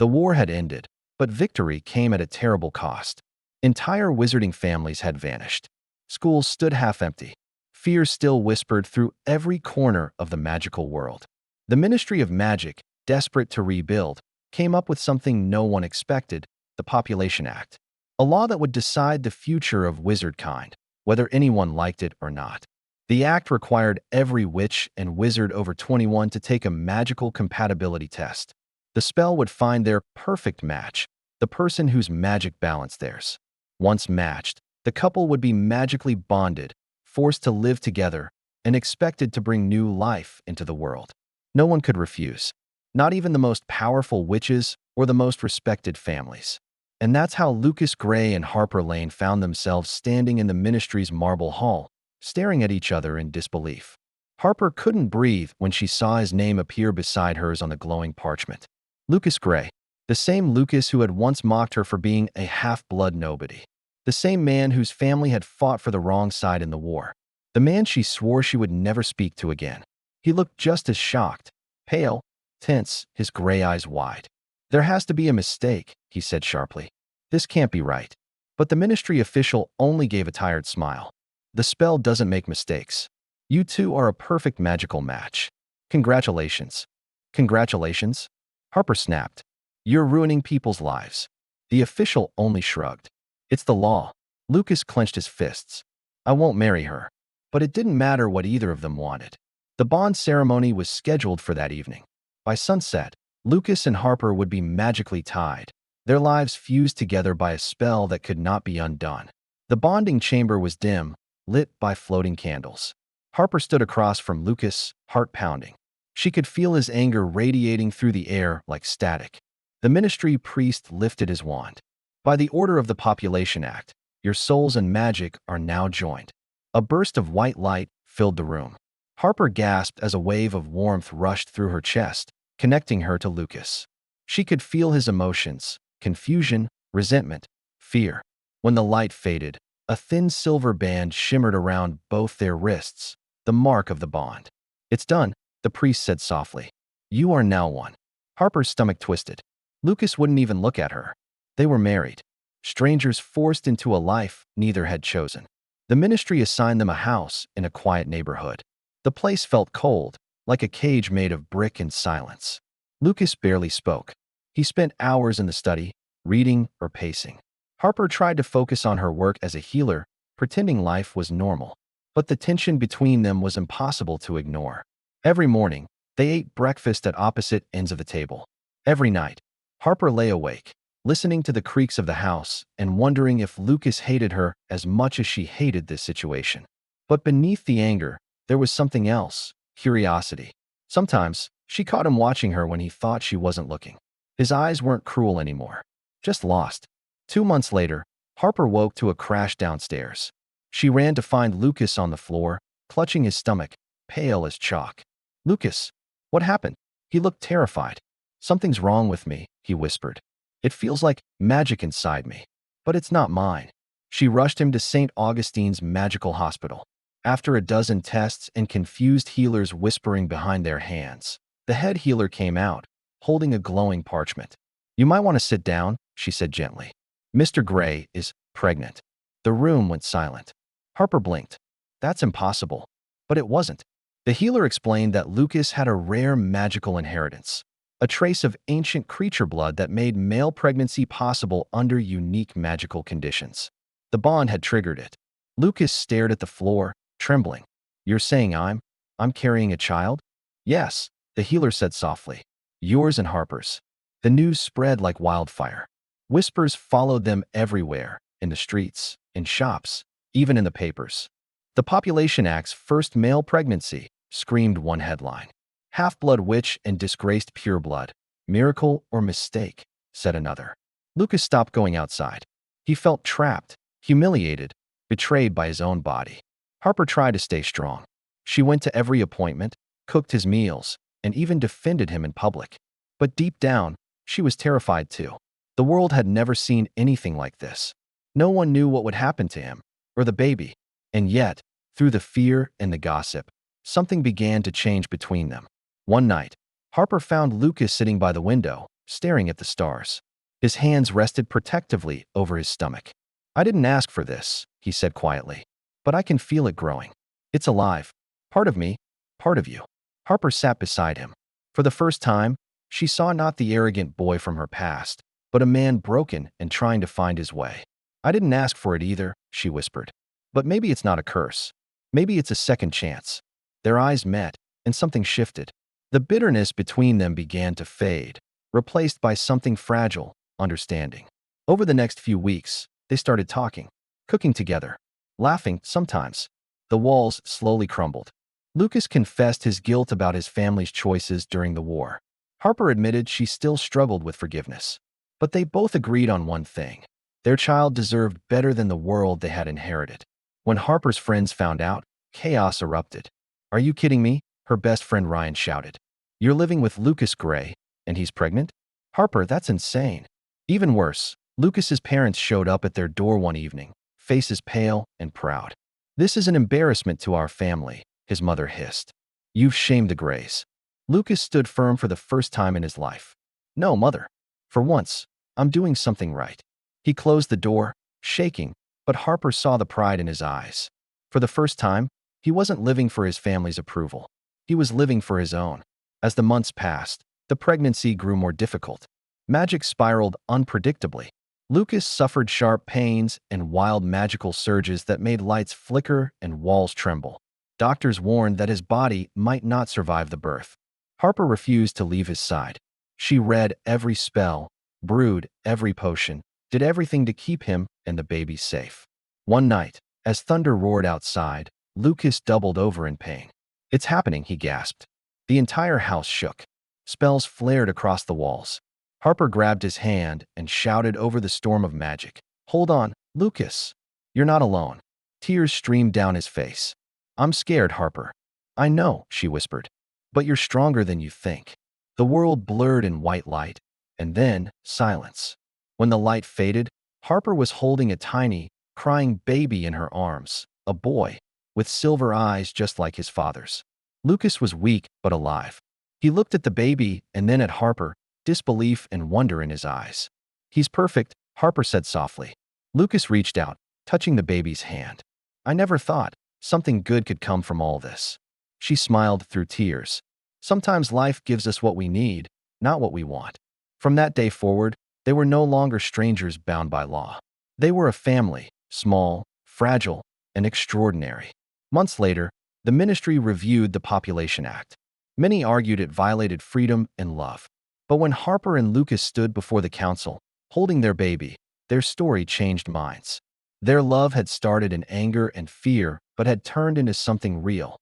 The war had ended, but victory came at a terrible cost. Entire wizarding families had vanished. Schools stood half empty. Fear still whispered through every corner of the magical world. The Ministry of Magic, desperate to rebuild, came up with something no one expected: the Population Act, a law that would decide the future of wizard kind, whether anyone liked it or not. The act required every witch and wizard over 21 to take a magical compatibility test. The spell would find their perfect match, the person whose magic balanced theirs. Once matched, the couple would be magically bonded, forced to live together, and expected to bring new life into the world. No one could refuse, not even the most powerful witches or the most respected families. And that's how Lucas Gray and Harper Lane found themselves standing in the Ministry's marble hall, staring at each other in disbelief. Harper couldn't breathe when she saw his name appear beside hers on the glowing parchment. Lucas Gray, the same Lucas who had once mocked her for being a half-blood nobody. The same man whose family had fought for the wrong side in the war. The man she swore she would never speak to again. He looked just as shocked, pale, tense, his gray eyes wide. "There has to be a mistake," he said sharply. "This can't be right." But the ministry official only gave a tired smile. "The spell doesn't make mistakes. You two are a perfect magical match. Congratulations." "Congratulations?" Harper snapped. "You're ruining people's lives." The official only shrugged. "It's the law." Lucas clenched his fists. "I won't marry her." But it didn't matter what either of them wanted. The bond ceremony was scheduled for that evening. By sunset, Lucas and Harper would be magically tied, their lives fused together by a spell that could not be undone. The bonding chamber was dim, lit by floating candles. Harper stood across from Lucas, heart pounding. She could feel his anger radiating through the air like static. The ministry priest lifted his wand. "By the order of the Population Act, your souls and magic are now joined." A burst of white light filled the room. Harper gasped as a wave of warmth rushed through her chest, connecting her to Lucas. She could feel his emotions: confusion, resentment, fear. When the light faded, a thin silver band shimmered around both their wrists, the mark of the bond. "It's done," the priest said softly. "You are now one." Harper's stomach twisted. Lucas wouldn't even look at her. They were married. Strangers forced into a life neither had chosen. The ministry assigned them a house in a quiet neighborhood. The place felt cold, like a cage made of brick and silence. Lucas barely spoke. He spent hours in the study, reading or pacing. Harper tried to focus on her work as a healer, pretending life was normal. But the tension between them was impossible to ignore. Every morning, they ate breakfast at opposite ends of the table. Every night, Harper lay awake, listening to the creaks of the house and wondering if Lucas hated her as much as she hated this situation. But beneath the anger, there was something else: curiosity. Sometimes, she caught him watching her when he thought she wasn't looking. His eyes weren't cruel anymore, just lost. 2 months later, Harper woke to a crash downstairs. She ran to find Lucas on the floor, clutching his stomach, pale as chalk. "Lucas, what happened?" He looked terrified. "Something's wrong with me," he whispered. "It feels like magic inside me, but it's not mine." She rushed him to St. Augustine's Magical Hospital. After a dozen tests and confused healers whispering behind their hands, the head healer came out, holding a glowing parchment. "You might want to sit down," she said gently. "Mr. Gray is pregnant." The room went silent. Harper blinked. "That's impossible." But it wasn't. The healer explained that Lucas had a rare magical inheritance, a trace of ancient creature blood that made male pregnancy possible under unique magical conditions. The bond had triggered it. Lucas stared at the floor, trembling. "You're saying I'm carrying a child?" "Yes," the healer said softly. "Yours and Harper's." The news spread like wildfire. Whispers followed them everywhere, in the streets, in shops, even in the papers. "The Population Act's first male pregnancy," screamed one headline. "Half-blood witch and disgraced pureblood. Miracle or mistake," said another. Lucas stopped going outside. He felt trapped, humiliated, betrayed by his own body. Harper tried to stay strong. She went to every appointment, cooked his meals, and even defended him in public. But deep down, she was terrified too. The world had never seen anything like this. No one knew what would happen to him, or the baby. And yet, through the fear and the gossip, something began to change between them. One night, Harper found Lucas sitting by the window, staring at the stars. His hands rested protectively over his stomach. "I didn't ask for this," he said quietly, "but I can feel it growing. It's alive. Part of me, part of you." Harper sat beside him. For the first time, she saw not the arrogant boy from her past, but a man broken and trying to find his way. "I didn't ask for it either," she whispered. "But maybe it's not a curse. Maybe it's a second chance." Their eyes met, and something shifted. The bitterness between them began to fade, replaced by something fragile, understanding. Over the next few weeks, they started talking, cooking together, laughing sometimes. The walls slowly crumbled. Lucas confessed his guilt about his family's choices during the war. Harper admitted she still struggled with forgiveness. But they both agreed on one thing. Their child deserved better than the world they had inherited. When Harper's friends found out, chaos erupted. "Are you kidding me?" her best friend Ryan shouted. "You're living with Lucas Gray, and he's pregnant?" "Harper, that's insane." Even worse, Lucas's parents showed up at their door one evening, faces pale and proud. "This is an embarrassment to our family," his mother hissed. "You've shamed the Grays." Lucas stood firm for the first time in his life. "No, mother. For once, I'm doing something right." He closed the door, shaking, but Harper saw the pride in his eyes. For the first time, he wasn't living for his family's approval. He was living for his own. As the months passed, the pregnancy grew more difficult. Magic spiraled unpredictably. Lucas suffered sharp pains and wild magical surges that made lights flicker and walls tremble. Doctors warned that his body might not survive the birth. Harper refused to leave his side. She read every spell, brewed every potion, did everything to keep him and the baby safe. One night, as thunder roared outside, Lucas doubled over in pain. "It's happening," he gasped. The entire house shook. Spells flared across the walls. Harper grabbed his hand and shouted over the storm of magic. "Hold on, Lucas. You're not alone." Tears streamed down his face. "I'm scared, Harper." "I know," she whispered. "But you're stronger than you think." The world blurred in white light, and then silence. When the light faded, Harper was holding a tiny, crying baby in her arms, a boy, with silver eyes just like his father's. Lucas was weak but alive. He looked at the baby and then at Harper, disbelief and wonder in his eyes. "He's perfect," Harper said softly. Lucas reached out, touching the baby's hand. "I never thought something good could come from all this." She smiled through tears. "Sometimes life gives us what we need, not what we want." From that day forward, they were no longer strangers bound by law. They were a family, small, fragile, and extraordinary. Months later, the ministry reviewed the Population Act. Many argued it violated freedom and love. But when Harper and Lucas stood before the council, holding their baby, their story changed minds. Their love had started in anger and fear, but had turned into something real.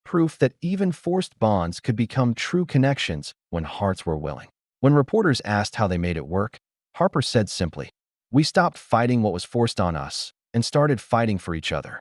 Proof that even forced bonds could become true connections when hearts were willing. When reporters asked how they made it work, Harper said simply, "We stopped fighting what was forced on us and started fighting for each other."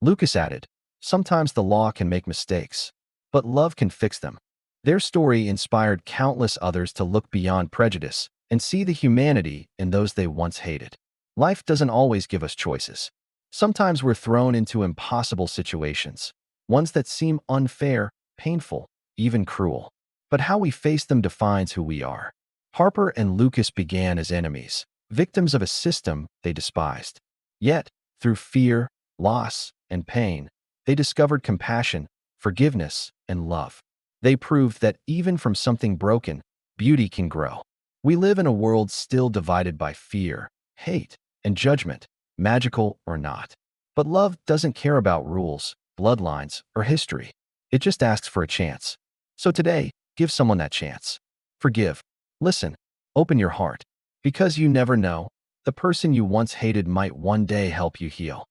Lucas added, "Sometimes the law can make mistakes, but love can fix them." Their story inspired countless others to look beyond prejudice and see the humanity in those they once hated. Life doesn't always give us choices. Sometimes we're thrown into impossible situations, ones that seem unfair, painful, even cruel. But how we face them defines who we are. Harper and Lucas began as enemies, victims of a system they despised. Yet, through fear, loss, and pain, they discovered compassion, forgiveness, and love. They proved that even from something broken, beauty can grow. We live in a world still divided by fear, hate, and judgment, magical or not. But love doesn't care about rules, bloodlines, or history. It just asks for a chance. So today, give someone that chance. Forgive. Listen. Open your heart. Because you never know, the person you once hated might one day help you heal.